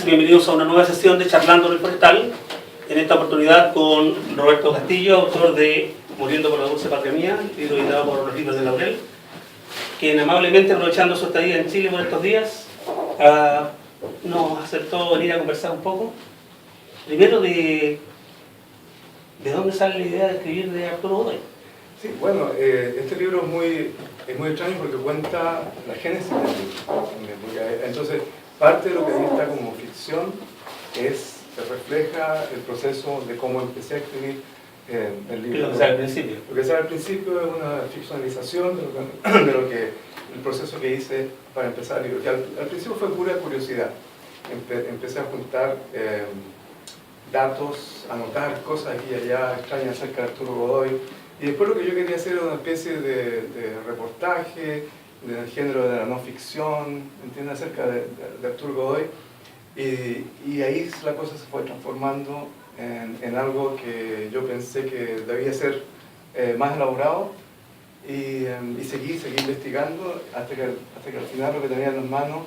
bienvenidos a una nueva sesión de Charlando Reforestal. En esta oportunidad con Roberto Castillo, autor de Muriendo por la Dulce Patria Mía, libro editado por los Libros de Laurel, quien amablemente, aprovechando su estadía en Chile por estos días, nos aceptó venir a conversar un poco. Primero, ¿de dónde sale la idea de escribir de Arturo Godoy? Sí, bueno, este libro es muy extraño porque cuenta la génesis del libro. Entonces, parte de lo que ahí está como ficción refleja el proceso de cómo empecé a escribir el libro. Lo que sale al principio. Lo que sale al principio es una ficcionalización el proceso que hice para empezar el libro, que al principio fue pura curiosidad. Empecé a juntar datos, anotar cosas aquí y allá extrañas acerca de Arturo Godoy, y después lo que yo quería hacer era una especie de reportaje del género de la no ficción, ¿entiendes?, acerca de Arturo Godoy, y ahí la cosa se fue transformando en algo que yo pensé que debía ser más elaborado, y seguí investigando hasta que al final lo que tenía en las manos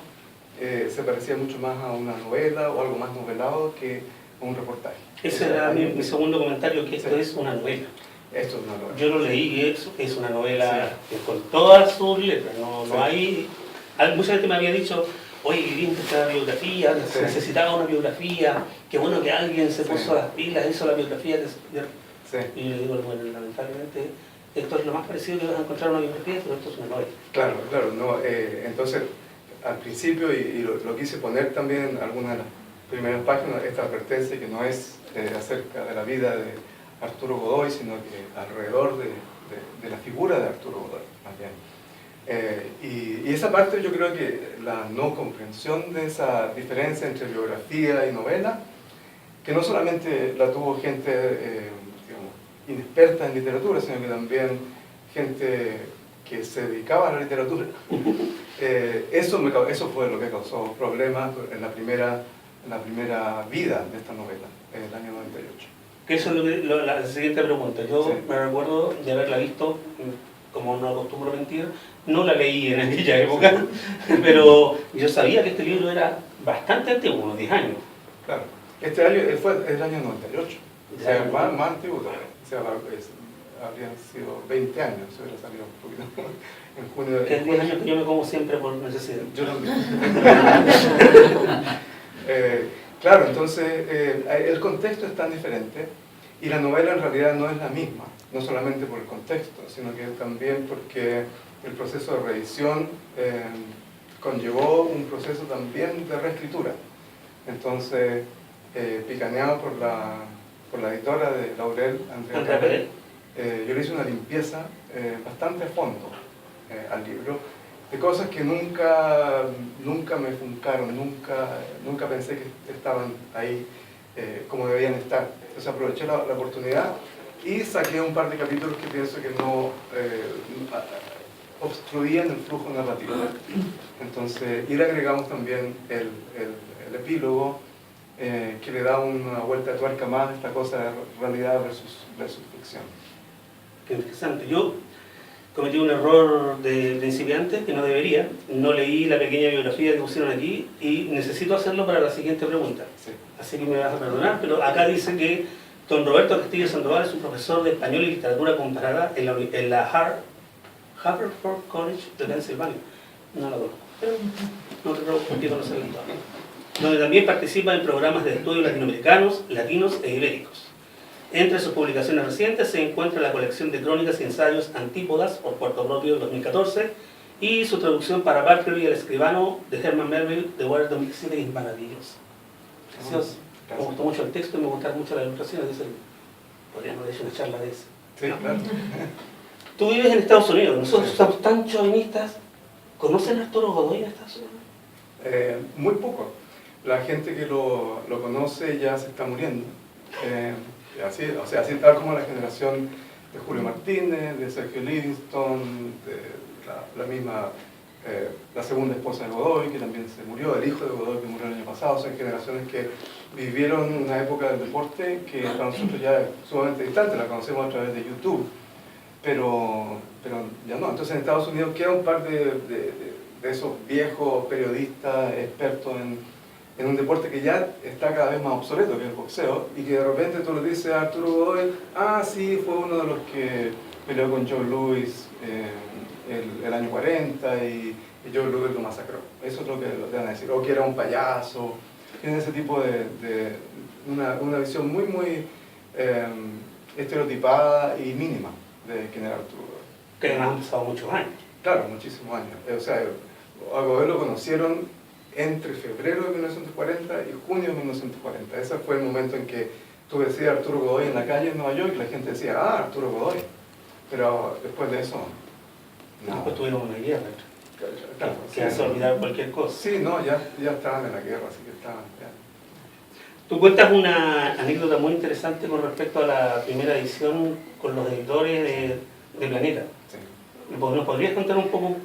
se parecía mucho más a una novela o algo más novelado que a un reportaje. Ese era mi segundo comentario, que esto es una novela. Esto es una novela. Yo lo leí y es una novela con todas sus letras, no hay... Mucha gente me había dicho, oye, qué bien que está la biografía, necesitaba una biografía, qué bueno que alguien se puso las pilas, hizo la biografía. Y yo le digo, bueno, lamentablemente esto es lo más parecido que vas a encontrar una biografía, pero esto es una novela. Claro, no, entonces al principio, y lo quise poner también en algunas de las primeras páginas, esta advertencia que no es acerca de la vida de Arturo Godoy, sino que alrededor de la figura de Arturo Godoy, más bien. Y esa parte yo creo que la no comprensión de esa diferencia entre biografía y novela, que no solamente la tuvo gente digamos, inexperta en literatura, sino que también gente que se dedicaba a la literatura, eso fue lo que causó problemas en la primera vida de esta novela, en el año 98. Eso es la siguiente pregunta. Yo me recuerdo de haberla visto, como no acostumbro a mentir, no la leí en aquella época, pero yo sabía que este libro era bastante antiguo, unos 10 años. Claro, este año fue el año 98, o sea, más antiguo todavía, o sea, habrían sido 20 años, se hubiera salido un poquito en junio. Que es 10 años que yo me como siempre por necesidad. Yo también. Claro, entonces el contexto es tan diferente y la novela en realidad no es la misma, no solamente por el contexto, sino que también porque el proceso de reedición conllevó un proceso también de reescritura. Entonces, picaneado por la editora de Laurel, Andrea Pérez, yo le hice una limpieza bastante a fondo al libro, de cosas que nunca me funcaron, nunca pensé que estaban ahí como debían estar. Entonces aproveché la oportunidad y saqué un par de capítulos que pienso que no obstruían el flujo narrativo. Entonces, y le agregamos también el epílogo que le da una vuelta de tuerca más a esta cosa de realidad versus ficción. Qué interesante. Yo cometí un error de principiante que no debería. No leí la pequeña biografía que pusieron aquí y necesito hacerlo para la siguiente pregunta. Sí. Así que me vas a perdonar, pero acá dice que don Roberto Castillo Sandoval es un profesor de español y literatura comparada en la Haverford College de Pensilvania. No la conozco, pero no te preocupes porque no sé el todo. Donde también participa en programas de estudios latinoamericanos, latinos e ibéricos. Entre sus publicaciones recientes se encuentra la colección de crónicas y ensayos Antípodas por Puerto Propio 2014 y su traducción para Barclay y el escribano de Herman Melville, The War 2007, y es maravilloso. Precioso. Me gustó mucho el texto y me gustaron mucho las ilustraciones. Podríamos haber hecho una charla de eso. Sí, claro. Tú vives en Estados Unidos, nosotros somos tan chauvinistas. ¿Conocen a Arturo Godoy en Estados Unidos? Muy poco. La gente que lo conoce ya se está muriendo. Así tal como la generación de Julio Martínez, de Sergio Livingston, de la misma, la segunda esposa de Godoy, que también se murió, el hijo de Godoy que murió el año pasado. Son generaciones que vivieron una época del deporte que para nosotros ya es sumamente distante, la conocemos a través de YouTube, pero ya no. Entonces en Estados Unidos queda un par de esos viejos periodistas expertos en un deporte que ya está cada vez más obsoleto, que es el boxeo, y que de repente tú le dices a Arturo Godoy, ah, sí, fue uno de los que peleó con Joe Louis el año 40 y Joe Louis lo masacró. Eso es lo que te van a decir. O que era un payaso. Tiene ese tipo de una visión muy, muy estereotipada y mínima de quién era Arturo Godoy. Que además han pasado muchos años. Claro, muchísimos años. O sea, a Godoy lo conocieron entre febrero de 1940 y junio de 1940. Ese fue el momento en que tú decías Arturo Godoy en la calle en Nueva York y la gente decía, ah, Arturo Godoy. Pero después de eso, no. Después tuvieron una guerra. Claro, Que hace olvidar cualquier cosa. Sí, no, ya estaban en la guerra, así que estaban ya. Tú cuentas una anécdota muy interesante con respecto a la primera edición con los editores de Planeta. Sí. ¿Nos podrías contar un poco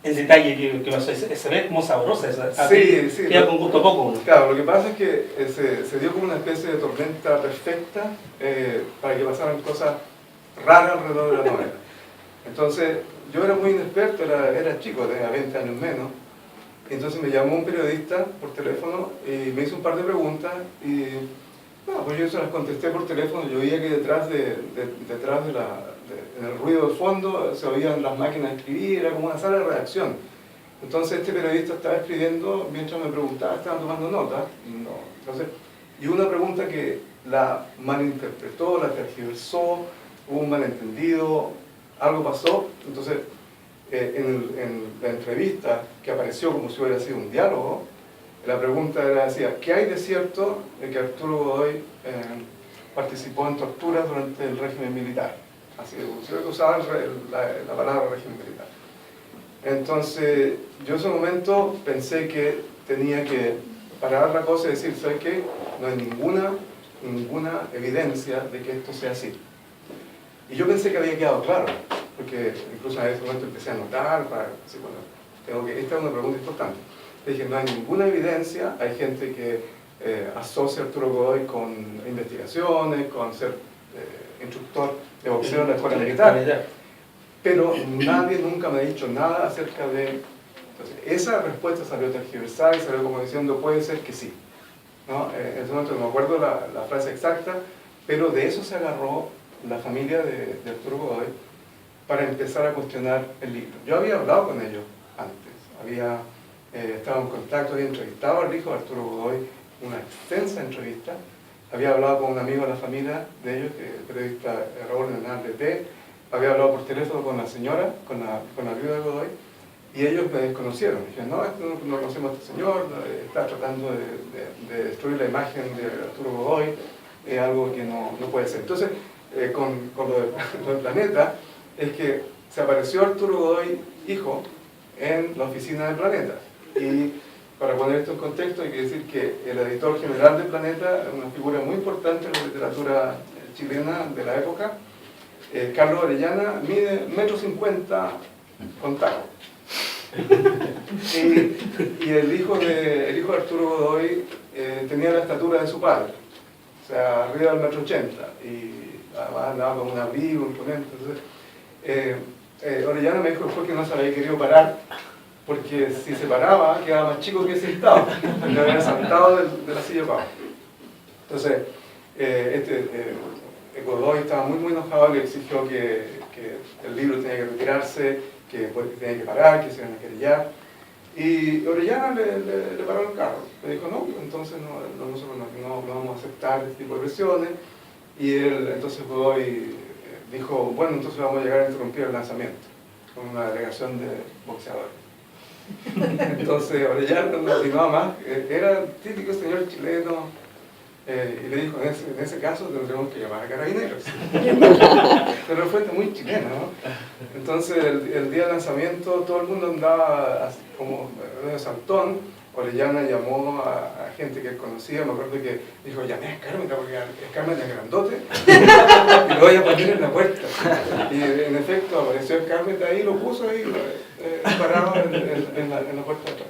en detalle qué pasó? Se ve como sabrosa esa. Sí, sí. Queda con gusto poco, ¿no? Claro, lo que pasa es que se dio como una especie de tormenta perfecta para que pasaran cosas raras alrededor de la novela. Entonces, yo era muy inexperto, era chico, tenía 20 años menos. Entonces me llamó un periodista por teléfono y me hizo un par de preguntas y no, pues yo se las contesté por teléfono. Yo oía que detrás en el ruido de fondo se oían las máquinas de escribir, era como una sala de redacción. Entonces este periodista estaba escribiendo mientras me preguntaba, estaban tomando notas. No. Entonces, y una pregunta que la malinterpretó, la tergiversó, hubo un malentendido, algo pasó. Entonces, en la entrevista que apareció como si hubiera sido un diálogo, la pregunta decía, ¿qué hay de cierto de que Arturo Godoy participó en torturas durante el régimen militar? Así se usaba la palabra régimen militar. Entonces, yo en ese momento pensé que tenía que parar la cosa y decir, ¿sabes qué? No hay ninguna evidencia de que esto sea así. Y yo pensé que había quedado claro, porque incluso en ese momento empecé a notar, esta es una pregunta importante. Le dije, no hay ninguna evidencia, hay gente que asocia a Arturo Godoy con investigaciones, con ser instructor de boxeo en la escuela militar, pero nadie nunca me ha dicho nada acerca de... Entonces, esa respuesta salió tergiversada y salió como diciendo, puede ser que sí, ¿no? En ese momento no me acuerdo la frase exacta, pero de eso se agarró la familia de Arturo Godoy para empezar a cuestionar el libro. Yo había hablado con ellos antes, había estado en contacto, había entrevistado al hijo de Arturo Godoy, una extensa entrevista, había hablado con un amigo de la familia de ellos, el periodista Raúl Hernández T., había hablado por teléfono con la señora, con la viuda de Godoy, y ellos me desconocieron. Dijeron, no, no conocemos a este señor, está tratando de destruir la imagen de Arturo Godoy, es algo que no puede ser. Entonces, con lo del Planeta, es que se apareció Arturo Godoy, hijo, en la oficina del Planeta. Y para poner esto en contexto, hay que decir que el editor general del Planeta, una figura muy importante en la literatura chilena de la época, Carlos Orellana, mide 1,50 m con taco. Y el hijo de Arturo Godoy tenía la estatura de su padre, o sea, arriba del 1,80 m, y además andaba con un abrigo imponente. Entonces, Orellana me dijo después que no se había querido parar, porque si se paraba quedaba más chico que sentado, le había saltado de la silla para abajo. Entonces, Godoy estaba muy enojado, le exigió que el libro tenía que retirarse, que tenía que parar, que se iban a querellar. Y Orellana le paró el carro, le dijo, no, entonces nosotros no vamos a aceptar este tipo de presiones. Y entonces Godoy dijo, bueno, entonces vamos a llegar a interrumpir el lanzamiento, con una delegación de boxeadores. Entonces Orellana no continuaba más, era típico señor chileno, y le dijo, en ese caso tendremos que llamar a carabineros. Pero fue muy chileno, ¿no? Entonces el día del lanzamiento todo el mundo andaba así, como medio saltón. Orellana llamó a gente que él conocía, me acuerdo que dijo, llamé a Carmen, porque Carmen es grandote, y lo voy a poner en la puerta. Y en efecto apareció Carmen de ahí, lo puso ahí, parado en la puerta de atrás.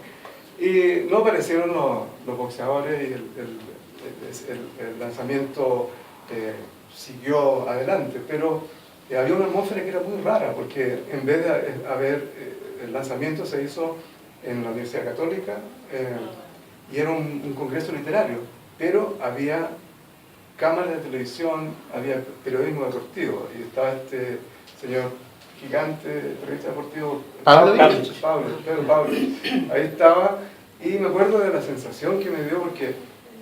Y no aparecieron los boxeadores y el lanzamiento siguió adelante, pero había una atmósfera que era muy rara, porque en vez de haber, el lanzamiento se hizo en la Universidad Católica, y era un congreso literario, pero había cámaras de televisión, había periodismo deportivo, y estaba este señor gigante, periodista deportivo, Pedro Pavlovich, ahí estaba, y me acuerdo de la sensación que me dio, porque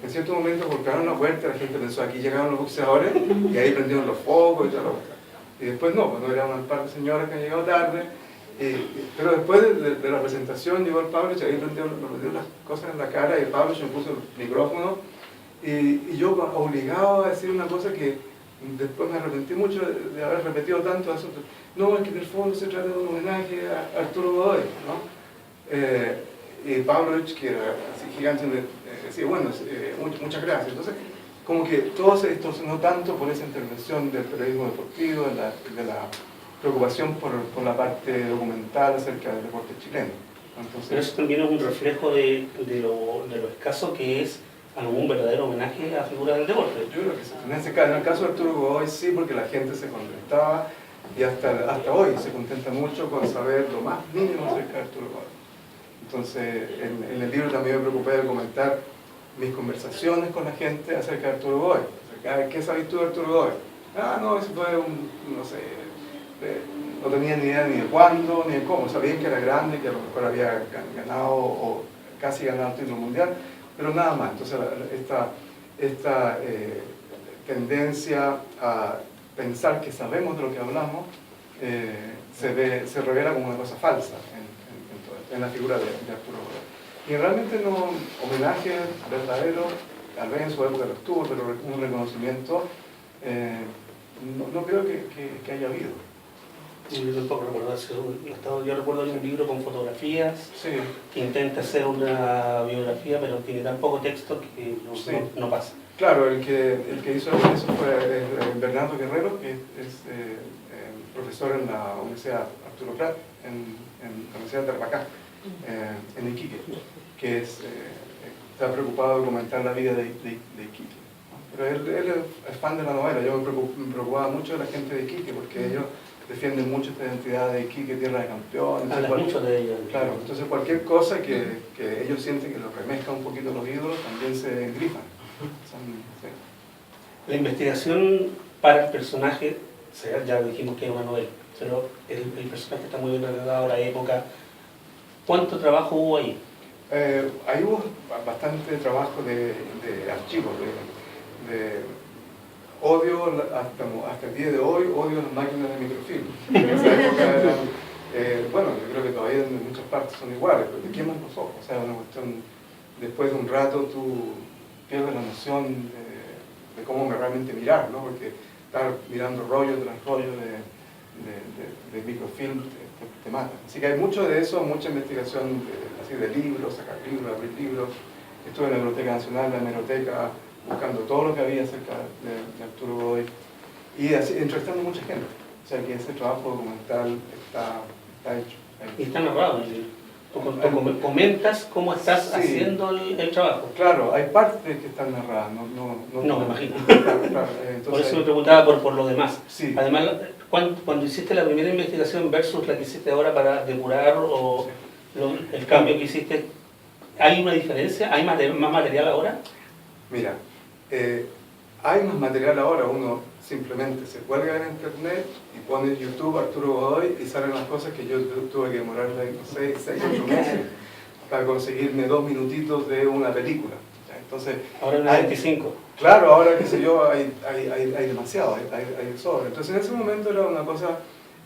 en cierto momento golpearon la puerta, la gente pensó, aquí llegaron los boxeadores, y ahí prendieron los focos y toda la cosa. Y después no, cuando eran un par de señoras que han llegado tarde, pero después de la presentación llegó el Pavlovich, ahí prendió las cosas en la cara, y el Pavlovich me puso el micrófono, y yo obligado a decir una cosa que después me arrepentí mucho de haber repetido tanto eso. No, es que en el fondo se trata de un homenaje a Arturo Godoy, ¿no? Y Pavlovich, que era así gigante, decía, bueno, muchas gracias. Entonces, como que todo se distorsionó tanto por esa intervención del periodismo deportivo, de la preocupación por la parte documental acerca del deporte chileno. Entonces, pero eso también es un reflejo de lo escaso que es algún verdadero homenaje a figuras del deporte. Yo creo que sí. En el caso de Arturo Godoy sí, porque la gente se contentaba y hasta hoy se contenta mucho con saber lo más mínimo acerca de Arturo Godoy. Entonces, en el libro también me preocupé de comentar mis conversaciones con la gente acerca de Arturo Godoy. ¿Qué sabes tú de Arturo Godoy? Ah, no, eso fue no sé, no tenía ni idea ni de cuándo, ni de cómo. Sabían que era grande, que a lo mejor había ganado o casi ganado el título mundial, pero nada más. Entonces, esta tendencia a pensar que sabemos de lo que hablamos se revela como una cosa falsa en la figura de Arturo Godoy. Y realmente no, homenaje verdadero, tal vez en su época lo estuvo, pero un reconocimiento no creo que haya habido. Yo tampoco recuerdo eso. Yo recuerdo un libro con fotografías, sí, que intenta hacer una biografía, pero tiene tan poco texto que no pasa. Claro, el que hizo eso fue Bernardo Guerrero, que es profesor en la Universidad Arturo Prat, en la Universidad de Tarapacá, en Iquique, que está preocupado de comentar la vida de Iquique. Pero él es fan de la novela. Yo me preocupaba mucho de la gente de Iquique, porque ellos defienden mucho esta identidad de Iquique, tierra de campeones. Hablan mucho de ella. Claro, entonces cualquier cosa que ellos sienten que los remezca un poquito los ídolos, también se engrifan. Sí. La investigación para el personaje, ya dijimos que es una novela, pero el personaje está muy bien retratado a la época. ¿Cuánto trabajo hubo ahí? Ahí hubo bastante trabajo de archivos, de odio hasta el día de hoy, odio las máquinas de microfilm. En esa época eran, bueno, yo creo que todavía en muchas partes son iguales, pero te queman los ojos. O sea, una cuestión, después de un rato tú pierdes la noción de cómo realmente mirar, ¿no? Porque estar mirando rollo tras rollo de microfilm te mata. Así que hay mucho de eso, mucha investigación así de libros, sacar libros, abrir libros. Estuve en la Biblioteca Nacional, la Hemeroteca, buscando todo lo que había acerca de Arturo Godoy y así, entrevistando a mucha gente. O sea que ese trabajo documental está hecho. Y está narrado en el libro. Tú comentas cómo estás haciendo el trabajo. Claro, hay partes que están narradas, no me imagino. Claro, entonces, por eso me preguntaba por lo demás. Sí. Además, cuando hiciste la primera investigación versus la que hiciste ahora para depurar el cambio que hiciste, ¿hay una diferencia? ¿Hay más material ahora? Mira, hay más material ahora. Uno simplemente se cuelga en internet y pone en YouTube Arturo Godoy y salen las cosas que yo tuve que demorarle 6, 8 meses para conseguirme 2 minutitos de una película. Entonces, ahora en el 25. Claro, ahora qué sé yo, hay demasiado, hay de sobra. Entonces en ese momento era una cosa,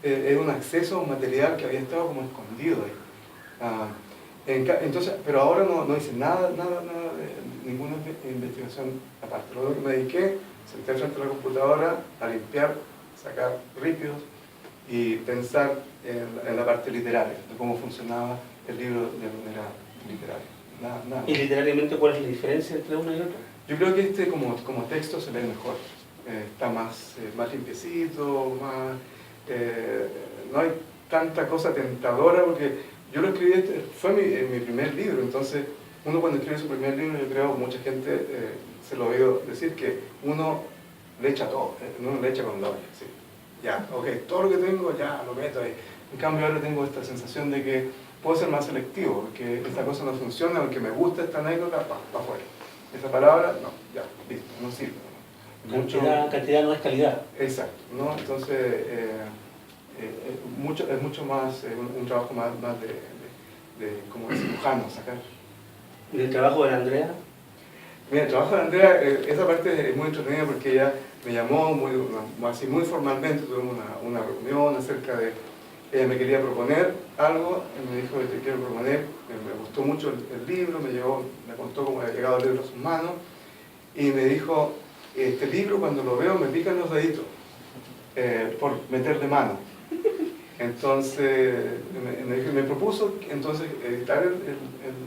era un acceso a un material que había estado como escondido ahí. Entonces, pero ahora no hice nada de ninguna investigación aparte. Lo que me dediqué, senté frente a la computadora a limpiar, sacar ripios y pensar en la parte literaria, de cómo funcionaba el libro de manera literaria. Nada. ¿Y literariamente cuál es la diferencia entre una y otra? Yo creo que este como texto se lee mejor. Está más limpiecito, más, no hay tanta cosa tentadora, porque yo lo escribí, fue mi primer libro, entonces uno cuando escribe su primer libro, yo creo, mucha gente se lo oído decir que uno le echa todo, uno le echa con la olla, ¿sí? Ya, ok, todo lo que tengo ya lo meto ahí. En cambio ahora tengo esta sensación de que puedo ser más selectivo, porque esta cosa no funciona, aunque me gusta esta anécdota, pa' afuera. Esa palabra, no, ya, listo, no sirve. Cantidad no es calidad. Exacto, ¿no? Entonces, es mucho más, un trabajo más de como de cirujano, sacar. ¿Y el trabajo de la Andrea? Mira, el trabajo de Andrea, esa parte es muy entretenida porque ella me llamó así muy formalmente, tuvimos una reunión acerca de, ella me quería proponer algo, y me dijo que te quiero proponer, me gustó mucho el libro, me contó cómo había llegado el libro a sus manos, y me dijo, este libro cuando lo veo me pican los deditos, por meterle mano. Entonces me propuso entonces editar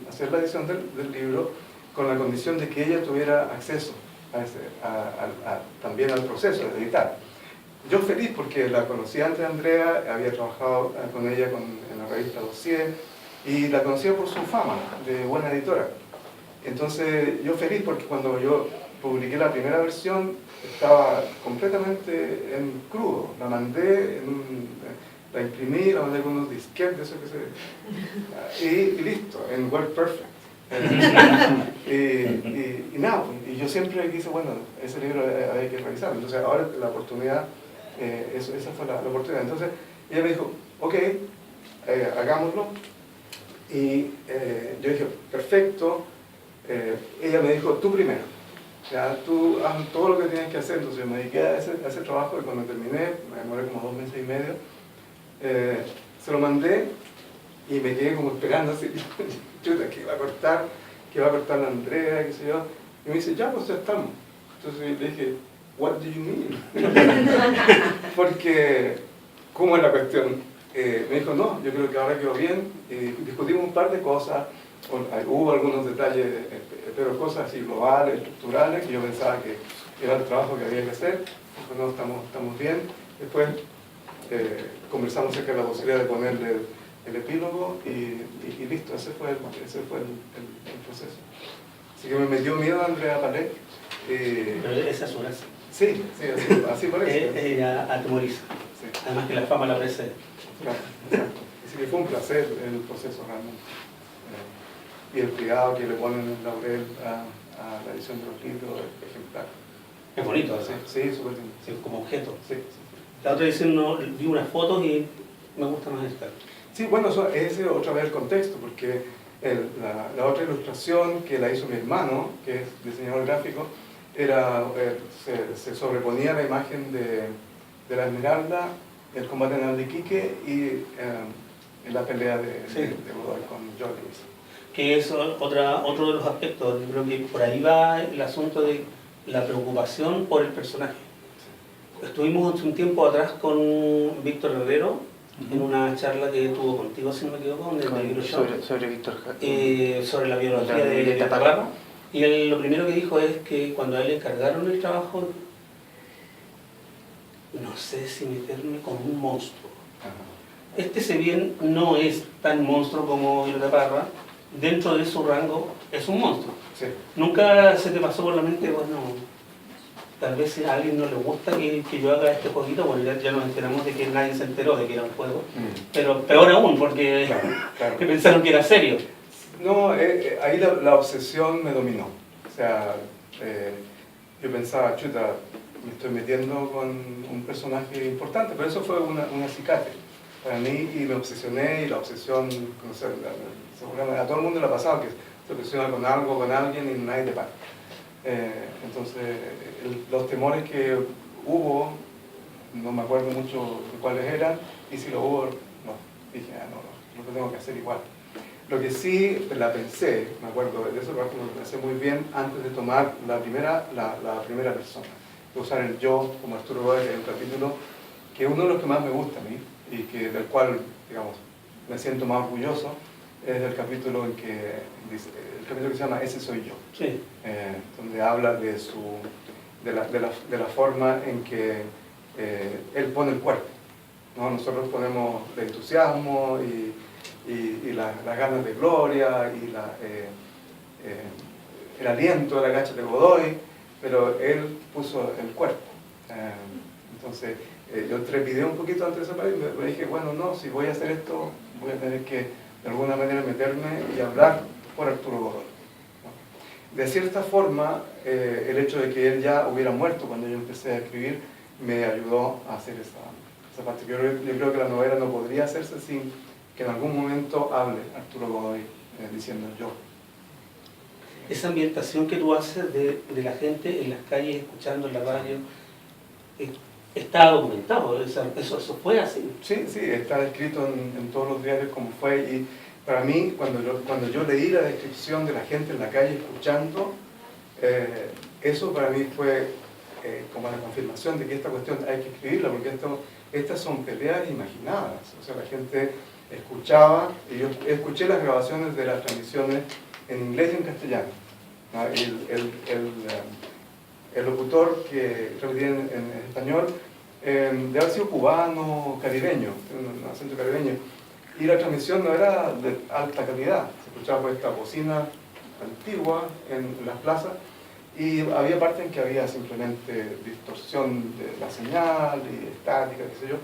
hacer la edición del libro con la condición de que ella tuviera acceso también al proceso de editar. Yo feliz porque la conocí antes de Andrea, había trabajado con ella en la revista Dossier y la conocía por su fama de buena editora. Entonces yo feliz porque cuando yo publiqué la primera versión estaba completamente en crudo, la mandé la imprimí, la mandé con unos disquetes, eso que se... y listo, en WordPerfect. Y nada, y yo siempre quise, bueno, ese libro hay que revisarlo. Entonces ahora la oportunidad, esa fue la oportunidad. Entonces ella me dijo, ok, hagámoslo. Y yo dije, perfecto. Ella me dijo, tú primero. Ya, tú haz todo lo que tienes que hacer. Entonces me dediqué a ese trabajo y cuando terminé, me demoré como 2 meses y medio, se lo mandé y me quedé como esperando así, chuta, que va a cortar la Andrea, qué sé yo. Y me dice, ya, pues ya estamos. Entonces le dije, what do you mean? Porque, ¿cómo es la cuestión? Me dijo, no, yo creo que ahora quedó bien. Discutimos un par de cosas, hubo algunos detalles, pero cosas así globales, estructurales, que yo pensaba que era el trabajo que había que hacer. Pues no, estamos bien. Después conversamos acerca de la posibilidad de ponerle el epílogo y listo, ese fue el proceso. Así que me dio miedo Andrea Palet. Pero esa es una... Sí, así parece. Ella atemoriza. Sí. Además que la fama la precede. Claro, exacto. Así que fue un placer el proceso realmente. Y el cuidado que le ponen en laurel a la edición de los libros es ejemplar. Es bonito, Sí, ¿sí? sí, súper lindo. Sí, como objeto. Sí. La otra edición no, vi unas fotos y me gusta más esta. Sí, bueno, ese otra vez el contexto, porque la otra ilustración que la hizo mi hermano, que es diseñador gráfico, se sobreponía a la imagen de la Esmeralda, el combate en Iquique y la pelea de Godoy con Joe Louis. Que es otro de los aspectos, yo creo que por ahí va el asunto de la preocupación por el personaje. Estuvimos hace un tiempo atrás con Víctor Herrero, en una charla que tuvo contigo, si no me equivoco, sobre Víctor sobre la biología de Parrapa. Y él lo primero que dijo es que cuando a él le encargaron el trabajo, no sé si meterme con un monstruo. Este, si bien no es tan monstruo como Violeta Parra, dentro de su rango es un monstruo. Sí. Nunca se te pasó por la mente, bueno, tal vez si a alguien no le gusta que yo haga este jueguito, bueno, ya nos enteramos de que nadie se enteró de que era un juego, pero peor aún, porque claro. que pensaron que era serio. No, ahí la obsesión me dominó. O sea, yo pensaba, chuta, me estoy metiendo con un personaje importante, pero eso fue un acicate para mí y me obsesioné y la obsesión, no sé, seguramente a todo el mundo le ha pasado que se obsesiona con algo, con alguien y nadie le para. Entonces, los temores que hubo, no me acuerdo mucho de cuáles eran, y si lo hubo, no, dije, no lo tengo que hacer igual. Lo que sí la pensé, me acuerdo de eso, lo pensé muy bien antes de tomar la primera persona, de usar el yo como Arturo Godoy en un capítulo que es uno de los que más me gusta a mí y del cual, digamos, me siento más orgulloso, es el capítulo que se llama Ese soy yo, Sí. donde habla de la forma en que él pone el cuerpo, ¿no? Nosotros ponemos el entusiasmo y las ganas de gloria y el aliento de la gacha de Godoy, pero él puso el cuerpo. Entonces yo trepidé un poquito antes de esa pared y me dije, bueno, no, si voy a hacer esto voy a tener que de alguna manera meterme y hablar por Arturo Godoy, ¿no? De cierta forma, el hecho de que él ya hubiera muerto cuando yo empecé a escribir me ayudó a hacer esa parte. Yo creo que la novela no podría hacerse sin que en algún momento hable Arturo Godoy diciendo yo. Esa ambientación que tú haces de la gente en las calles, escuchando en la radio, está documentado, eso fue así. Sí, está escrito en todos los diarios como fue, y para mí, cuando yo leí la descripción de la gente en la calle escuchando, eso para mí fue como la confirmación de que esta cuestión hay que escribirla, porque estas son peleas imaginadas, o sea, la gente escuchaba, y yo escuché las grabaciones de las transmisiones en inglés y en castellano, ¿no? El locutor que repetía en español debe haber sido cubano, caribeño, un acento caribeño, y la transmisión no era de alta calidad, se escuchaba por esta bocina antigua en las plazas, y había partes en que había simplemente distorsión de la señal y estática, qué sé yo.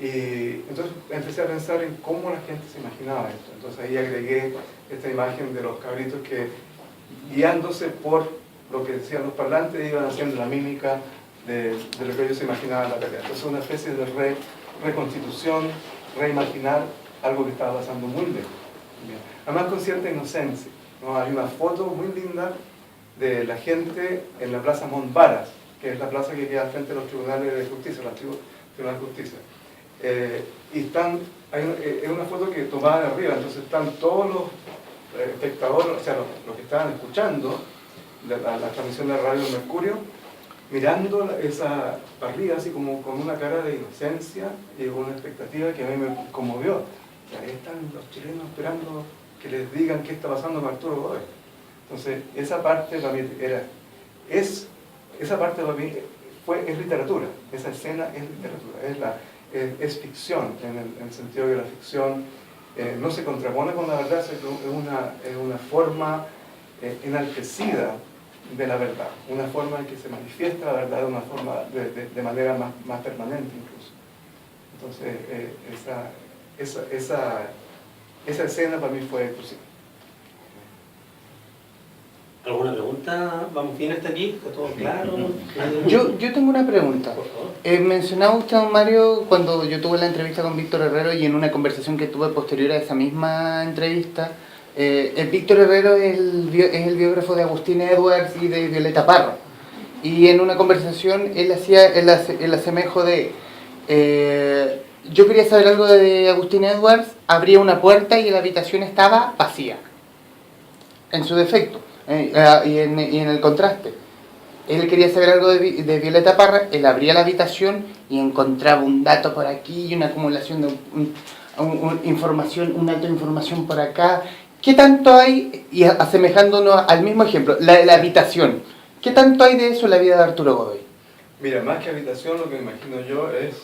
Y entonces empecé a pensar en cómo la gente se imaginaba esto. Entonces ahí agregué esta imagen de los cabritos que, guiándose por lo que decían los parlantes, iban haciendo la mímica de lo que ellos se imaginaban en la pelea. Entonces una especie de reconstitución, reimaginar algo que estaba pasando muy lejos. Además con cierta inocencia, ¿no? Hay una foto muy linda de la gente en la Plaza Montbaras, que es la plaza que queda frente a los tribunales de justicia, el antiguo Tribunal de Justicia. Y es una foto que tomada de arriba, entonces están todos los espectadores, o sea, los que estaban escuchando la transmisión de Radio Mercurio, mirando esa parrilla así como con una cara de inocencia y una expectativa que a mí me conmovió. O sea, ahí están los chilenos esperando que les digan qué está pasando con Arturo Godoy. Entonces, esa parte para mí es literatura, esa escena es literatura, es ficción, en el sentido de que la ficción no se contrapone con la verdad, es una forma enaltecida de la verdad, una forma en que se manifiesta la verdad de una forma de manera más permanente incluso. Entonces, esa escena para mí fue crucial. ¿Alguna pregunta? ¿Vamos bien hasta aquí? ¿Está todo claro? Yo tengo una pregunta. Por favor. Mencionaba usted, don Mario, cuando yo tuve la entrevista con Víctor Herrero y en una conversación que tuve posterior a esa misma entrevista, Víctor Herrero es el biógrafo de Agustín Edwards y de Violeta Parra. Y en una conversación él hacía el asemejo de... yo quería saber algo de Agustín Edwards, abría una puerta y la habitación estaba vacía, en su defecto. Y en el contraste, él quería saber algo de Violeta Parra, él abría la habitación y encontraba un dato por aquí y una acumulación de información, un alto de información por acá. ¿Qué tanto hay, y asemejándonos al mismo ejemplo, la habitación, qué tanto hay de eso en la vida de Arturo Godoy? Mira, más que habitación, lo que me imagino yo es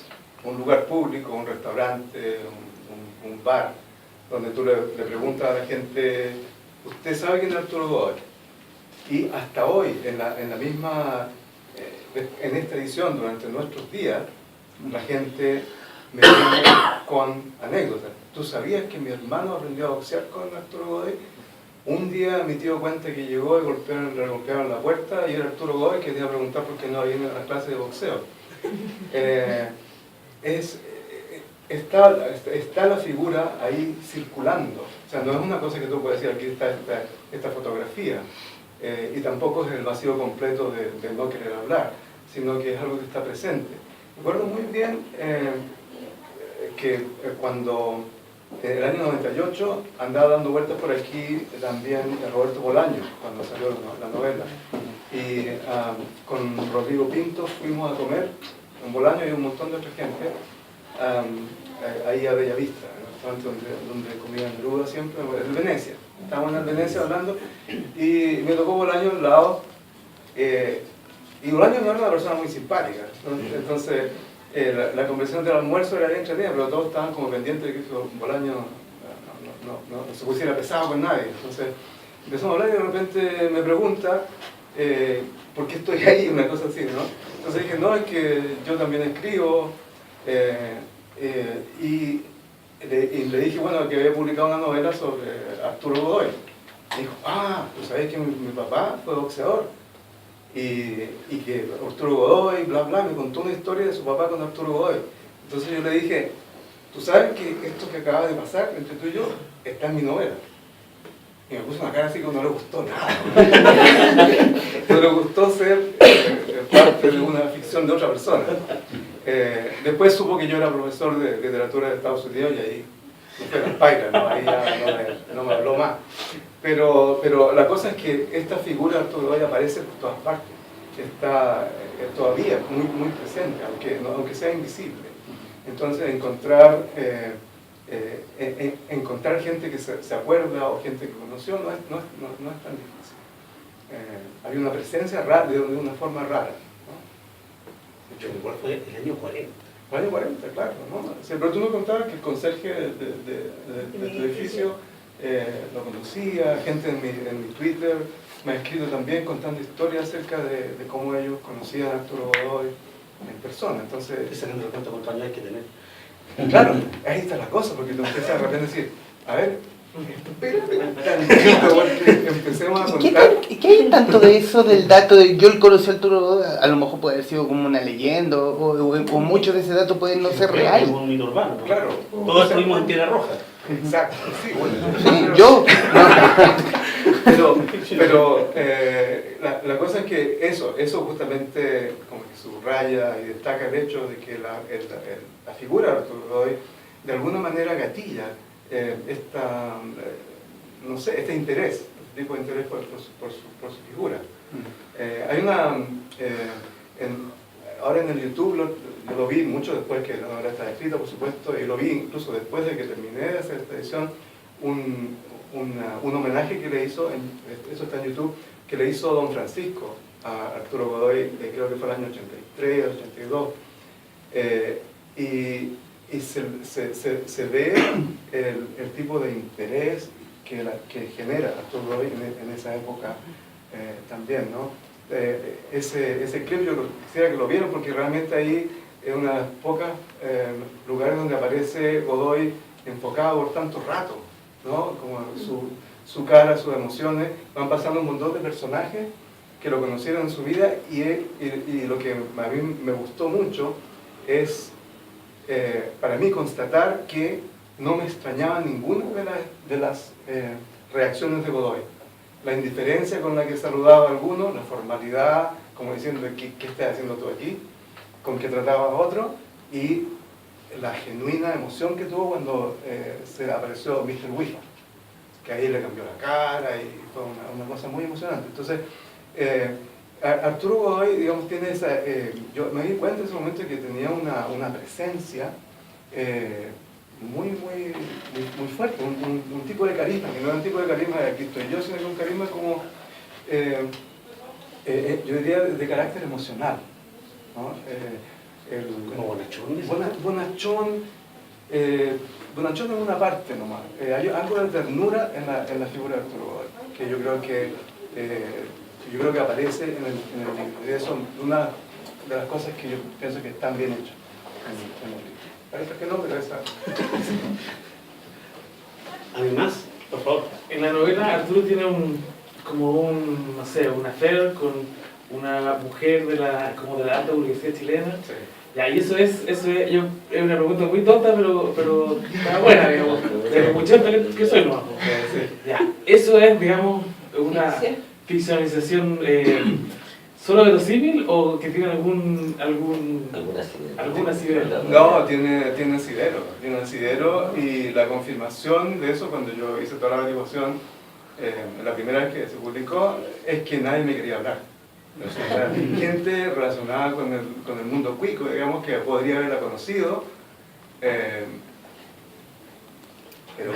un lugar público, un restaurante, un bar, donde tú le preguntas a la gente, ¿usted sabe quién es Arturo Godoy? Y hasta hoy, en esta edición, durante nuestros días, la gente me viene con anécdotas. ¿Tú sabías que mi hermano aprendió a boxear con Arturo Godoy? Un día mi tío cuenta que llegó y le golpearon la puerta y era Arturo Godoy que te iba a preguntar por qué no había ido a la clase de boxeo. Está la figura ahí circulando. O sea, no es una cosa que tú puedes decir, aquí está esta fotografía. Y tampoco es el vacío completo de no querer hablar, sino que es algo que está presente. Recuerdo muy bien que cuando en el año 98 andaba dando vueltas por aquí también Roberto Bolaño, cuando salió la novela. Y con Rodrigo Pinto fuimos a comer, en Bolaño y un montón de otra gente, ahí a Bellavista, en el restaurante donde comía Neruda siempre, en Venecia. Estábamos en Venecia hablando y me tocó Bolaño al lado. Y Bolaño no era una persona muy simpática, entonces la conversación del almuerzo era bien entretenida, pero todos estaban como pendientes de que Bolaño no se pusiera pesado con nadie. Entonces empezamos a hablar y de repente me pregunta ¿por qué estoy ahí? Una cosa así, ¿no? Entonces dije, no, es que yo también escribo y y le dije, bueno, que había publicado una novela sobre Arturo Godoy. Me dijo, tú sabes que mi papá fue boxeador. Y que Arturo Godoy, bla, bla, me contó una historia de su papá con Arturo Godoy. Entonces yo le dije, tú sabes que esto que acaba de pasar entre tú y yo está en mi novela. Y me puso una cara así que no le gustó nada. No le gustó ser parte de una ficción de otra persona. Después supo que yo era profesor de literatura de Estados Unidos y ahí fue la paila, ¿no? Ahí ya no me habló más. Pero la cosa es que esta figura de Arturo Godoy aparece por todas partes. Está todavía muy, muy presente, aunque sea invisible. Entonces encontrar gente que se acuerda o gente que conoció no es tan difícil. Hay una presencia rara, de una forma rara, ¿no? Igual fue el año 40. El año 40, claro, ¿no? O sea, pero tú me contabas que el conserje de tu edificio lo conocía, gente en mi Twitter me ha escrito también contando historias acerca de cómo ellos conocían a Arturo Godoy en persona. Entonces, Estoy sacando de cuenta cuántos años hay que tener. claro, ahí está la cosa, porque tú empiezas de repente a decir, a ver, espérate, porque empecemos a contar. ¿Y qué hay tanto de eso, del dato de yo el conocí a Arturo Godoy? A lo mejor puede haber sido como una leyenda, o mucho de ese dato puede no ser Es real. un mito urbano, ¿no? Claro. Todos estuvimos en Piedra Roja. Exacto, sí, bueno. Sí, yo. Pero la cosa es que eso justamente como que subraya y destaca el hecho de que la figura de Arturo Godoy de alguna manera gatilla este interés, este tipo de interés por su figura. Hay ahora en el YouTube, yo lo vi mucho después que la novela está escrita, por supuesto, y lo vi incluso después de que terminé de hacer esta edición, un homenaje que le hizo, eso está en YouTube, que le hizo Don Francisco a Arturo Godoy, creo que fue el año 83, 82, y se ve el tipo de interés que genera Arturo Godoy en esa época también, ¿no? Ese clip yo quisiera que lo vieran porque realmente ahí es uno de los pocos lugares donde aparece Godoy enfocado por tanto rato, ¿no? Como su cara, sus emociones, van pasando un montón de personajes que lo conocieron en su vida y lo que a mí me gustó mucho es para mí constatar que no me extrañaba ninguna de las reacciones de Godoy. La indiferencia con la que saludaba a algunos, la formalidad, como diciendo, ¿qué estás haciendo tú aquí? Con que trataba a otro, y la genuina emoción que tuvo cuando se apareció Mr. Wii, que ahí le cambió la cara y fue una cosa muy emocionante. Entonces, Arturo Godoy, digamos, tiene esa... yo me di cuenta en ese momento que tenía una presencia muy fuerte, un tipo de carisma, que no era un tipo de carisma de aquí estoy yo, sino que un carisma como, yo diría, de carácter emocional, ¿no? Como bonachón. Bonachón en una parte nomás. Hay algo de ternura en la figura de Arturo Godoy, que yo creo que aparece en el libro. Y eso es una de las cosas que yo pienso que están bien hechas en el libro. Parece que no, pero esa. ¿A mí más? Por favor. En la novela Arturo tiene no sé, un affair con una mujer como de la alta burguesía chilena. Sí. Ya, y eso es una pregunta muy tonta, pero está buena, digamos. De mucho talento que soy nomás. Sí. Ya, eso es, digamos, una ficcionalización solo verosímil o que tiene algún asidero. No, tiene asidero y la confirmación de eso cuando yo hice toda la averiguación, la primera vez que se publicó, es que nadie me quería hablar. O sea, gente relacionada con el mundo cuico, digamos, que podría haberla conocido, pero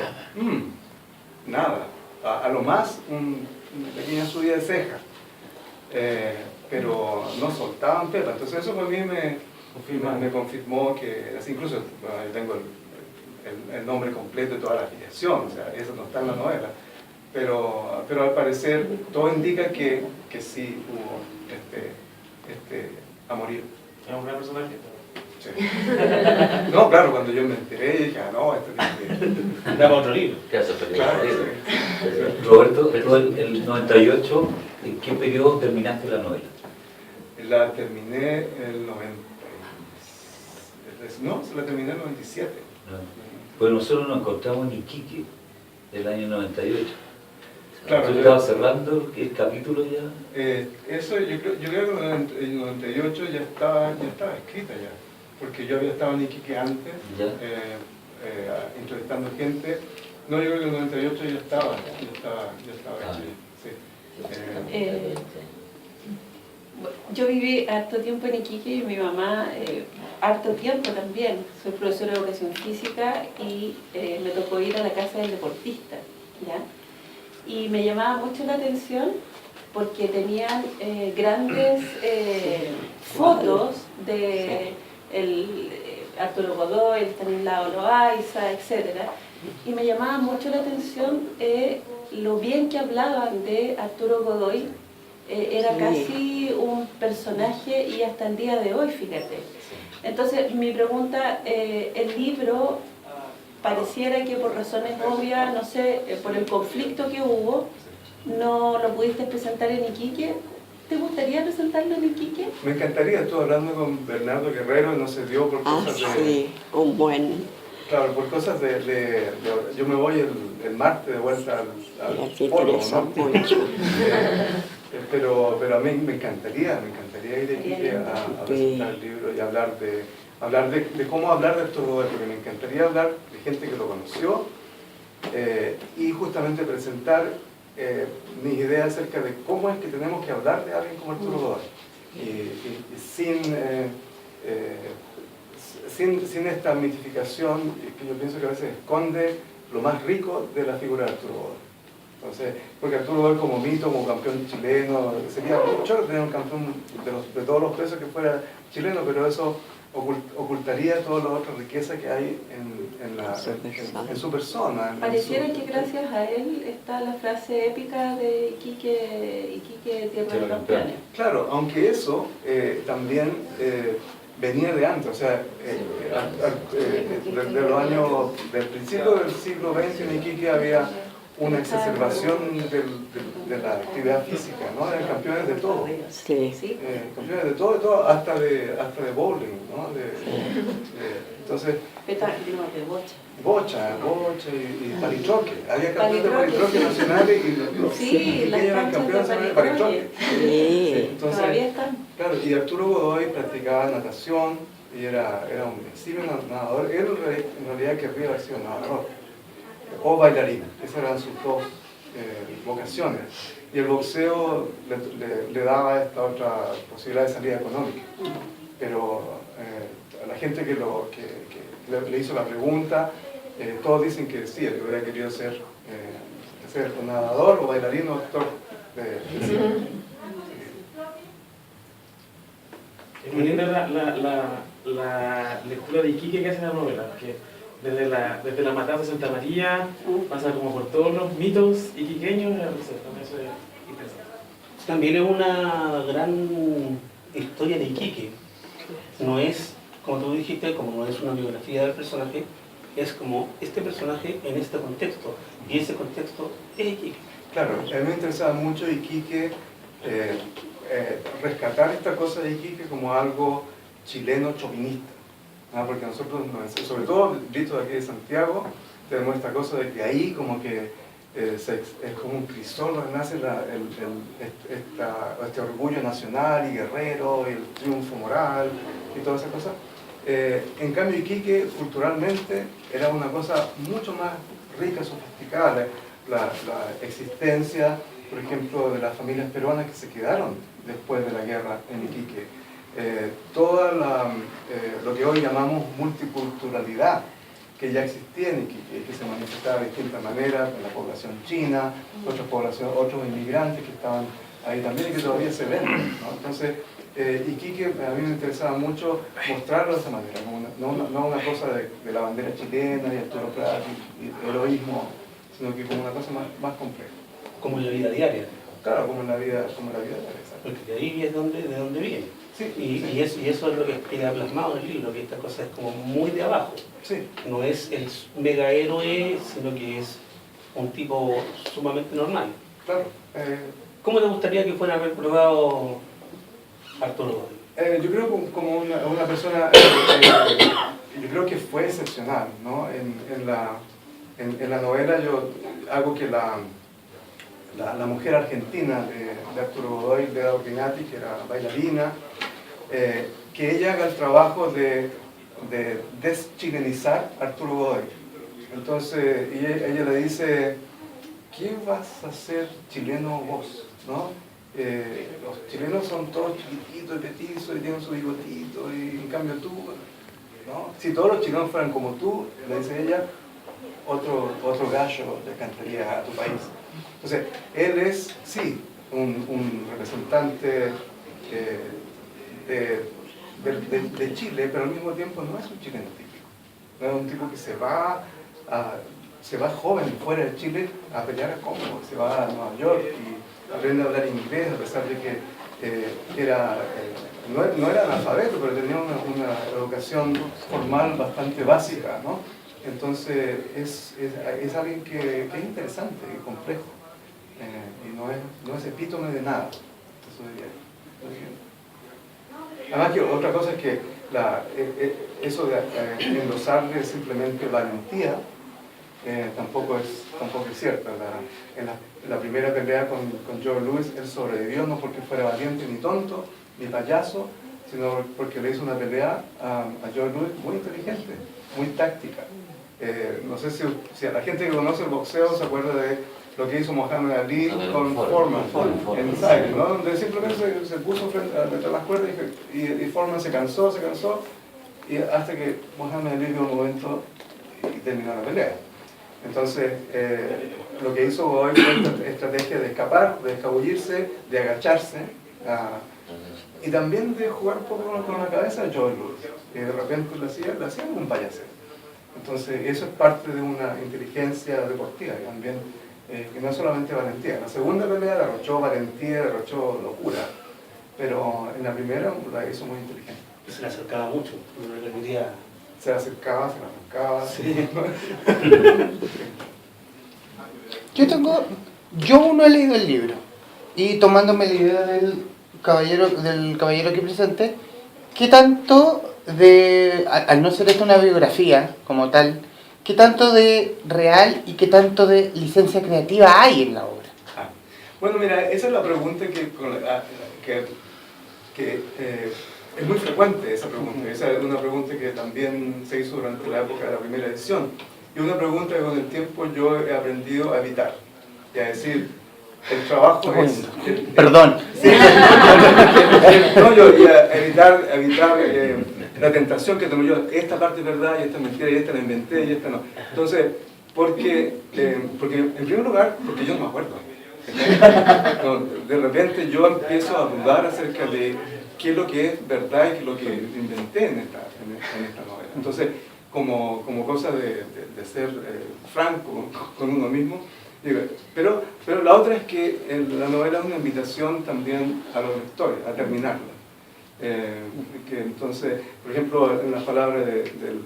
nada, a lo más una pequeña subida de ceja. Pero no soltaban pepa, entonces eso para mí me confirmó que, así incluso bueno, yo tengo el nombre completo de toda la afiliación, o sea, eso no está en la novela, pero al parecer todo indica que sí hubo este amorío. Es un gran personaje. Sí. No, claro, cuando yo me enteré, dije, no, esto tiene que... Daba otro libro. ¿Qué hace feliz? Claro, Roberto, tú el 98, ¿en qué periodo terminaste la novela? La terminé el 90. No, se la terminé en el 97. Pues nosotros nos encontramos en Iquique del año 98. Claro, ¿Tú estabas cerrando el capítulo ya? Eso yo creo que en el 98 ya estaba escrita ya, porque yo había estado en Iquique antes, Ya. entrevistando gente. No, yo creo que en el 98 ya estaba Ah. escrita, sí. Yo viví harto tiempo en Iquique y mi mamá harto tiempo también. Soy profesora de educación física y me tocó ir a la casa del deportista, ¿ya? Y me llamaba mucho la atención porque tenían grandes fotos de Arturo Godoy, Estanislao Loaiza, etc. Y me llamaba mucho la atención lo bien que hablaban de Arturo Godoy. Era casi un personaje y hasta el día de hoy, fíjate. Entonces, mi pregunta, el libro pareciera que por razones obvias, no sé, por el conflicto que hubo, no lo pudiste presentar en Iquique. ¿Te gustaría presentarlo en Iquique? Me encantaría, estuve hablando con Bernardo Guerrero y no se dio por cosas de... sí, un buen... Claro, por cosas yo me voy el martes de vuelta al Aquí polo, interesa ¿no? mucho. Pero a mí me encantaría ir a Iquique a presentar el libro y hablar de cómo hablar de Arturo Godoy, porque me encantaría hablar de gente que lo conoció y justamente presentar mis ideas acerca de cómo es que tenemos que hablar de alguien como Arturo Godoy y sin esta mitificación que yo pienso que a veces esconde lo más rico de la figura de Arturo Godoy. Entonces, porque Arturo Godoy como mito, como campeón chileno, sería mucho tener un campeón de todos los pesos que fuera chileno, pero eso ocultaría toda la otra riqueza que hay en su persona. Pareciera que gracias a él está la frase épica de Iquique, tierra de campeones. Claro, aunque eso también venía de antes, o sea, de los años, del principio del siglo XX en Iquique había una exacerbación de la actividad física, ¿no? Eran campeones de todo. Sí. Campeones de todo, hasta de bowling, ¿no? Entonces, de bocha. bocha y palitroque. Había campeones de palitroque nacionales y las eran canchas campeones de de palitroque. palitroque. Sí. Entonces, Todavía están. claro, y Arturo Godoy practicaba natación y era un eximio nadador. Él en realidad querría haber sido nadador o bailarín. Esas eran sus dos vocaciones. Y el boxeo le daba esta otra posibilidad de salida económica. Pero a la gente que le hizo la pregunta, todos dicen que sí, él hubiera querido ser nadador o bailarín o actor de cine. Es muy linda la lectura de Iquique que hace la novela, que desde la matanza de Santa María pasa como por todos los mitos iquiqueños, eso es interesante. También es una gran historia de Iquique. No es, como tú dijiste, como no es una biografía del personaje, es como este personaje en este contexto, y ese contexto es Iquique. Claro, a mí me interesaba mucho Iquique, rescatar esta cosa de Iquique como algo chileno chauvinista. Porque nosotros, sobre todo el grito de aquí de Santiago, tenemos esta cosa de que ahí como que es como un crisol donde nace este orgullo nacional y guerrero, y el triunfo moral y toda esa cosa. En cambio Iquique culturalmente era una cosa mucho más rica, sofisticada. La existencia, por ejemplo, de las familias peruanas que se quedaron después de la guerra en Iquique. Lo que hoy llamamos multiculturalidad, que ya existía en Iquique, que se manifestaba de distintas maneras, en la población china, otros inmigrantes que estaban ahí también y que todavía se ven, ¿no? Entonces, Iquique a mí me interesaba mucho mostrarlo de esa manera, no una cosa de la bandera chilena y Arturo Prat y heroísmo, sino que como una cosa más compleja. Como en la vida diaria. Claro, como la vida diaria. Porque de ahí es de donde viene. Sí, Y eso es lo que queda plasmado en el libro, que esta cosa es como muy de abajo. sí, No es el mega héroe, sino que es un tipo sumamente normal. claro. ¿Cómo te gustaría que fuera recordado Arturo Godoy? Yo creo como una persona, yo creo que fue excepcional, ¿no? En la novela yo hago que la mujer argentina de Arturo Godoy, Leda Ordinati, que era bailarina, que ella haga el trabajo de deschilenizar a Arturo Godoy. Entonces, y ella le dice, ¿qué vas a hacer chileno vos? ¿No? Los chilenos son todos chiquititos y petizos y tienen su bigotito, y en cambio tú, ¿no? Si todos los chilenos fueran como tú, le dice ella, otro gallo le cantaría a tu país. Entonces, él es, sí, un representante de Chile, pero al mismo tiempo no es un chileno típico. No es un tipo que se va joven fuera de Chile a pelear a Congo, se va a Nueva York y aprende a hablar inglés, a pesar de que no era analfabeto, pero tenía una educación formal bastante básica, ¿no? Entonces es alguien que es interesante y complejo, y no es epítome de nada. Eso diría yo. Además que otra cosa es que eso de endosarle simplemente valentía tampoco es cierto. En la primera pelea con George Lewis, él sobrevivió no porque fuera valiente ni tonto, ni payaso, sino porque le hizo una pelea a George Lewis muy inteligente, muy táctica. No sé si a la gente que conoce el boxeo se acuerda de lo que hizo Muhammad Ali con Foreman en Zaire, ¿no? Donde simplemente se puso frente a las cuerdas y Foreman se cansó, y hasta que Muhammad Ali dio un momento y terminó la pelea. Entonces, lo que hizo Godoy fue esta estrategia de escapar, de escabullirse, de agacharse, y también de jugar un poco con la cabeza de George Lewis. Y de repente lo hacía un payaseo. Entonces, eso es parte de una inteligencia deportiva, y también, que no es solamente valentía. En la segunda pelea derrochó valentía, derrochó locura, pero en la primera la hizo muy inteligente. Se le acercaba mucho, no le permitía... Se le acercaba, se le arrancaba. Sí. Yo no he leído el libro, y tomándome la idea del caballero aquí presente, ¿qué tanto al no ser esto una biografía como tal, qué tanto de real y qué tanto de licencia creativa hay en la obra? Bueno, mira, esa es la pregunta que es muy frecuente, esa pregunta. Esa es una pregunta que también se hizo durante la época de la primera edición, y una pregunta que con el tiempo yo he aprendido a evitar, y a decir, el trabajo es... Perdón. Sí, no, yo evitar la tentación que tengo yo, esta parte es verdad y esta es mentira y esta la inventé y esta no. Entonces, porque en primer lugar, porque yo no me acuerdo. No, de repente yo empiezo a dudar acerca de qué es lo que es verdad y qué es lo que inventé en esta novela. Entonces, como cosa de ser franco con uno mismo, digo, pero la otra es que la novela es una invitación también a los lectores, a terminarla. Que entonces, por ejemplo, en las palabras del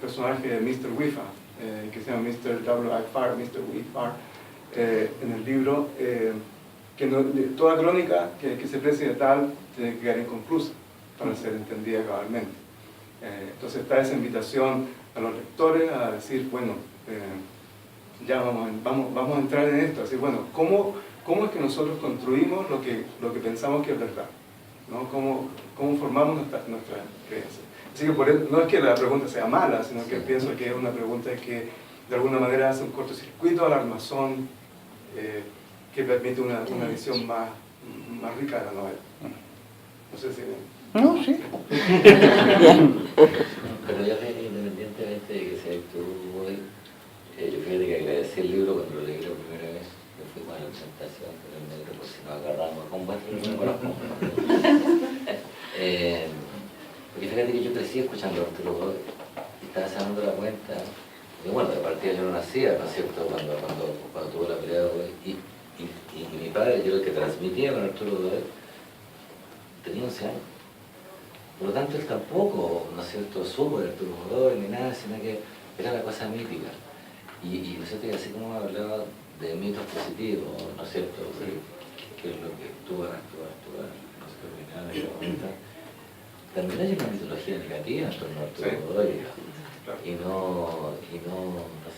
personaje de Mr. Wifa, que se llama Mr. W. Akbar, Mr. Wifa, en el libro, que toda crónica que se precie de tal tiene que quedar inconclusa para ser entendida cabalmente. Entonces está esa invitación a los lectores a decir, bueno, ya vamos a entrar en esto, así, bueno, ¿cómo es que nosotros construimos lo que pensamos que es verdad? ¿No? ¿Cómo formamos nuestra creencia? Así que no es que la pregunta sea mala, sino que pienso que es una pregunta que de alguna manera hace un cortocircuito al armazón que permite una visión más rica de la novela. No sé si... No, sí. Pero yo creo que independientemente de que sea tú hoy, yo creo que agradecí el libro cuando lo leí la primera vez. Yo fui con la presentación con el negro, por si nos agarramos a combate, no me las compro. Porque fíjate que yo crecí escuchando a Arturo Godoy y estaba sacando la cuenta. Y bueno, de partida yo no nacía, ¿no es cierto?, cuando tuvo la pelea de Godoy. Y mi padre, yo el que transmitía con Arturo Godoy, tenía 11 años. Por lo tanto, él tampoco, ¿no es cierto?, supo de Arturo Godoy ni nada, sino que era la cosa mítica. Y ¿no es cierto?, que así como hablaba de mitos positivos, ¿no es cierto?, que es lo que tú no sé qué opinaba en esta momento, también hay una mitología negativa en torno a Arturo Godoy. Y no es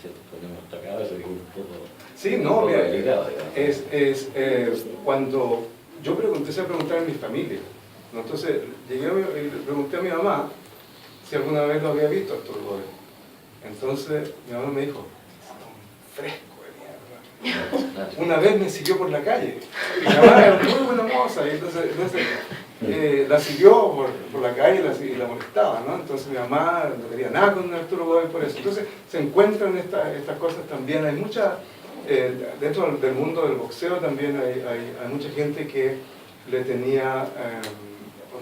cierto, ponemos nuestra cabeza que es un poco... Sí, no, mira, delicado, cuando yo empecé a preguntar a mi familia, ¿no? Entonces llegué y le pregunté a mi mamá si alguna vez lo había visto Arturo Godoy. Entonces mi mamá me dijo, es un fresco de mierda. Una vez me siguió por la calle, mi mamá era muy buena moza, y entonces la siguió por la calle y la molestaba, ¿no? Entonces mi mamá no quería nada con Arturo Godoy por eso. Entonces se encuentran estas cosas también, hay mucha... dentro del mundo del boxeo también hay mucha gente que le tenía,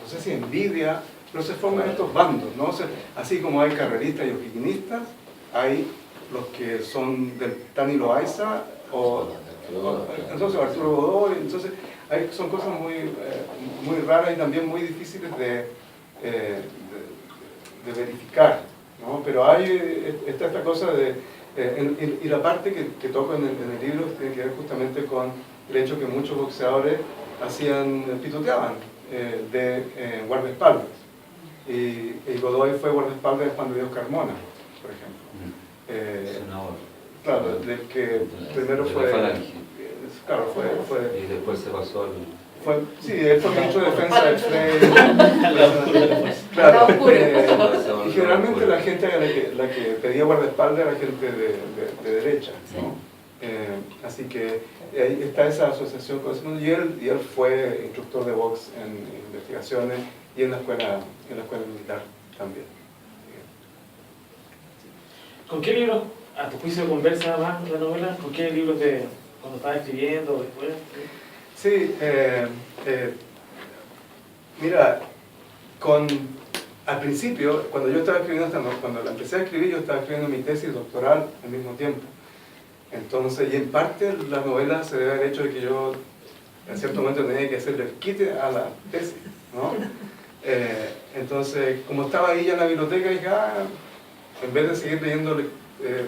no sé si envidia, pero se forman estos bandos, ¿no? O sea, así como hay carreristas y ojiquinistas, hay los que son del Tani Loaiza entonces Arturo Godoy, entonces son cosas muy raras y también muy difíciles de verificar, ¿no? Pero está esta cosa de... y la parte que toco en el libro tiene que ver justamente con el hecho que muchos boxeadores pituteaban de guardaespaldas. Y Godoy fue guardaespaldas de Juan de Dios Carmona, por ejemplo. Claro, del que primero fue... Claro, fue... Y después se pasó al... Sí, él fue ministro de defensa del Frey. Claro, y generalmente la gente la que pedía guardaespaldas era gente de derecha, ¿no? Así que ahí está esa asociación con ese mundo. Y él fue instructor de box en investigaciones y en la escuela militar también. ¿Con qué libros, a tu juicio, conversa más la novela? ¿Con qué libros cuando estabas escribiendo o después? Sí, mira, al principio, cuando yo estaba escribiendo cuando la empecé a escribir, yo estaba escribiendo mi tesis doctoral al mismo tiempo. Entonces, y en parte la novela se debe al hecho de que yo en cierto momento tenía que hacerle el quite a la tesis, ¿no? Entonces, como estaba ahí ya en la biblioteca, dije, en vez de seguir leyendo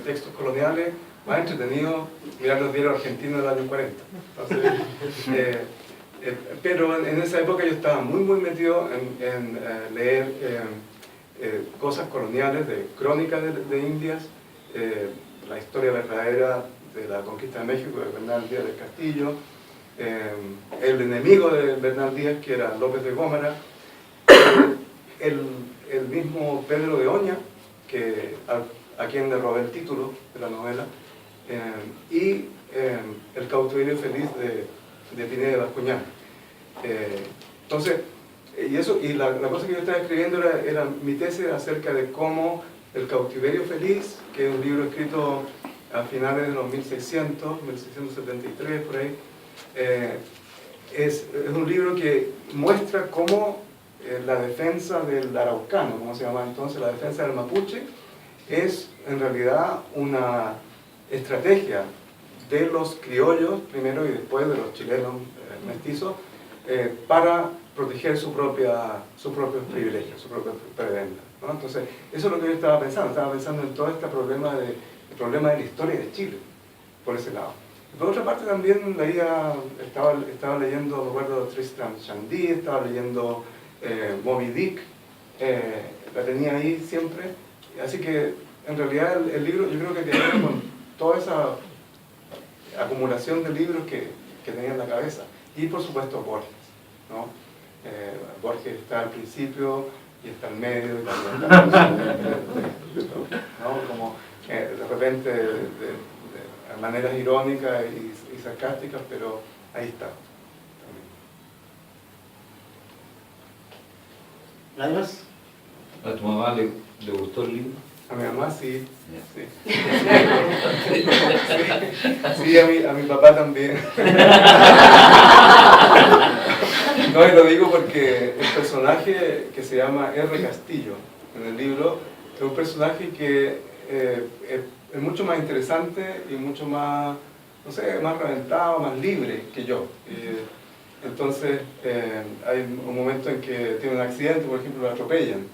textos coloniales, más entretenido mirar los diarios argentinos del año 40. Entonces, pero en esa época yo estaba muy metido en leer cosas coloniales, de crónicas de Indias, la historia verdadera de la conquista de México de Bernal Díaz del Castillo, el enemigo de Bernal Díaz, que era López de Gómara, el mismo Pedro de Oña, a quien le robé el título de la novela, y el cautiverio feliz de Pineda de Bascuñán. Entonces, y la cosa que yo estaba escribiendo era mi tesis acerca de cómo el cautiverio feliz, que es un libro escrito a finales de los 1673, por ahí, es un libro que muestra cómo la defensa del araucano, como se llama entonces, la defensa del mapuche, es en realidad una estrategia de los criollos, primero y después de los chilenos mestizos, para proteger sus propios privilegios, su propia prebenda, ¿no? Entonces, eso es lo que yo estaba pensando en todo este problema de la historia de Chile, por ese lado. Y por otra parte también estaba leyendo, me acuerdo, Tristram Shandy, estaba leyendo Moby Dick, la tenía ahí siempre, así que en realidad el libro yo creo que tiene que ver con toda esa acumulación de libros que tenía en la cabeza, y por supuesto Borges, ¿no? Borges está al principio y está al medio y también está ¿no? Como de repente de maneras irónicas y sarcásticas, pero ahí está. ¿Nadie más? ¿A tu mamá le gustó el libro? A mi mamá sí. Sí, a mi papá también. No, y lo digo porque el personaje que se llama R. Castillo en el libro es un personaje que es mucho más interesante y mucho más, no sé, más reventado, más libre que yo. Entonces, hay un momento en que tiene un accidente, por ejemplo, lo atropellan.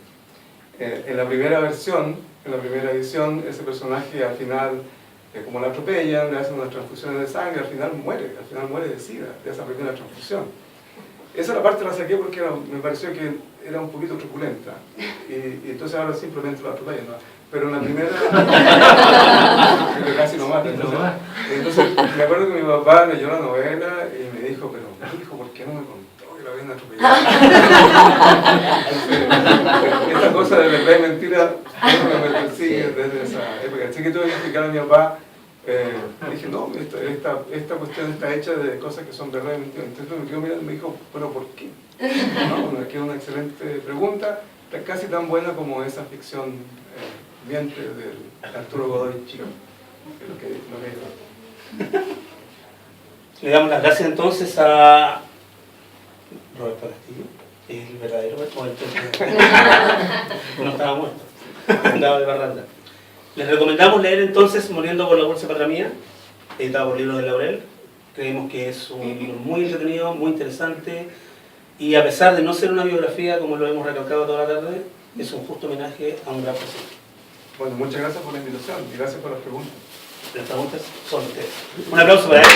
En la primera versión, en la primera edición, ese personaje al final, como lo atropellan, le hacen unas transfusiones de sangre, al final muere de sida, de esa primera transfusión. Esa la parte la saqué porque me pareció que era un poquito truculenta. Y entonces ahora simplemente lo atropellan, ¿no? Pero en la primera, casi lo matan. Entonces, me acuerdo que mi papá leyó la novela y me dijo, pero hijo, ¿por qué no me contó que lo habían atropellado? Entonces, esta cosa de verdad y mentira me persigue desde esa época. Así que tuve que explicar a mi papá, dije, no, esta cuestión está hecha de cosas que son verdad y mentira. Entonces me quedó mirando y me dijo, pero ¿por qué? No, bueno, aquí es una excelente pregunta, casi tan buena como esa ficción vientre del Arturo Godoy chico, que es lo que dijo. Le damos las gracias entonces a Roberto Castillo, el verdadero Roberto. No estaba muerto, andaba de barranda. Les recomendamos leer entonces Muriendo por la Dulce Patria Mía, editado por Libros del Laurel. Creemos que es un libro muy entretenido, muy interesante, y a pesar de no ser una biografía, como lo hemos recalcado toda la tarde, es un justo homenaje a un gran personaje. Bueno, muchas gracias por la invitación y gracias por las preguntas. Las preguntas son ustedes. Un aplauso para él.